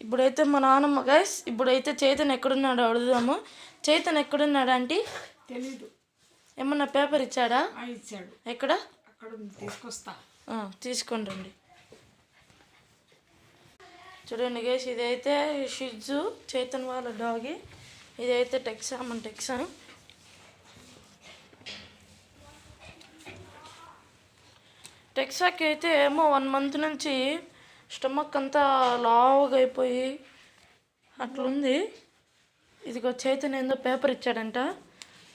ఇప్పుడైతే మా నాన్నమ్మ గైస్ ఇప్పుడైతే చైతన్ ఎక్కడున్నాడో అడుగుదాము. చైతన్ ఎక్కడున్నాడు ఆంటీ? తెలీదు. ఏమన్నా పేపర్ ఇచ్చాడా? ఇచ్చాడు. ఎక్కడ? అక్కడ తీసుకొస్తా. తీసుకోండి రండి. చూడండి గైస్, ఇదైతే షిజు చైతన్ వాళ్ళ డాగి. ఇదైతే టెక్సాన్. టెక్సాకి అయితే ఏమో 1 month నుంచి స్టమక్ అంతా లావుగా అయిపోయి అట్లుంది. ఇదిగో చైతన్ ఏందో పేపర్ ఇచ్చాడంట.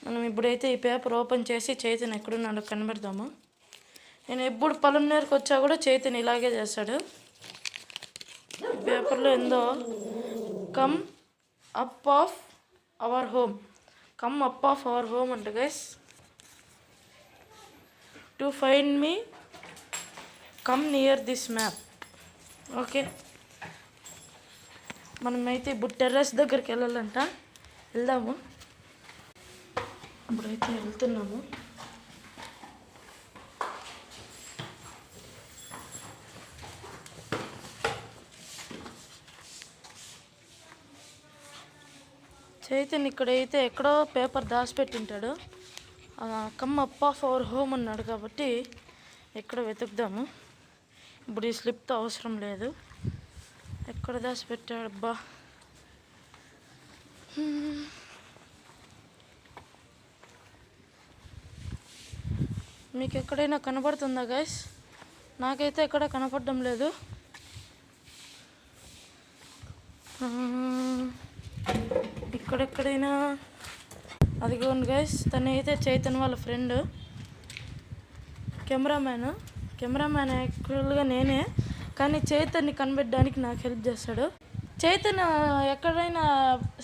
మనం ఇప్పుడైతే ఈ పేపర్ ఓపెన్ చేసి చైతన్ ఎక్కడున్నాడో కనిపెడదాము. నేను ఎప్పుడు పొలంనేరుకు వచ్చా కూడా చైతన్ ఇలాగే చేస్తాడు. పేపర్లో ఏందో come up of our home అంట guys. To find me come near this map. Okay, మనమైతే ఇప్పుడు టెర్రస్ దగ్గరికి వెళ్ళాలంట. వెళ్దాము. ఇప్పుడైతే వెళ్తున్నాము. చైతన్ ఇక్కడైతే ఎక్కడో పేపర్ దాచిపెట్టింటాడు. Come up of our home అన్నాడు కాబట్టి ఎక్కడ వెతుకుదాము. ఇప్పుడు ఈ స్లిప్తో అవసరం లేదు. ఎక్కడ దాచిపెట్టాడబ్బా? మీకు ఎక్కడైనా కనపడుతుందా గైస్? నాకైతే ఎక్కడ కనపడడం లేదు. ఇక్కడెక్కడైనా అదిగోండి గైస్, తనైతే చైతన్ వాళ్ళ ఫ్రెండ్, కెమెరామ్యాన్ యాక్చువల్గా నేనే, కానీ చైతన్ని కనిపెట్టడానికి నాకు హెల్ప్ చేస్తాడు. చైతన్ ఎక్కడైనా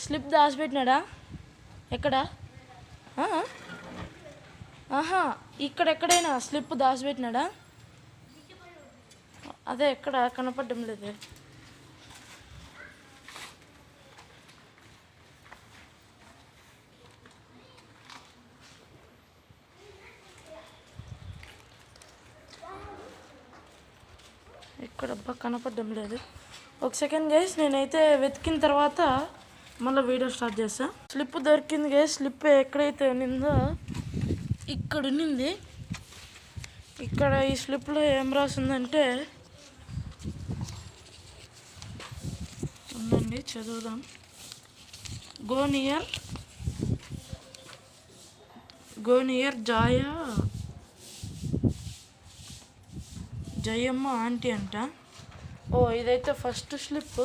స్లిప్ దాచిపెట్టినాడా? ఎక్కడా? ఇక్కడెక్కడైనా స్లిప్ దాచిపెట్టినాడా? అదే ఎక్కడ కనపడడం లేదు. ఎక్కడబ్బా కనపడడం లేదు. ఒక సెకండ్ గైస్, నేనైతే వెతికిన తర్వాత మళ్ళీ వీడియో స్టార్ట్ చేస్తా. స్లిప్ దొరికింది గైస్. స్లిప్ ఎక్కడైతే ఉన్నిందో ఇక్కడ ఉన్నింది. ఇక్కడ ఈ స్లిప్లో ఏం రాసిందంటే, ఉందండి చదువుదాం. గో నియర్ జయమ్మ ఆంటీ అంట. ఇదైతే ఫస్ట్ స్లిప్.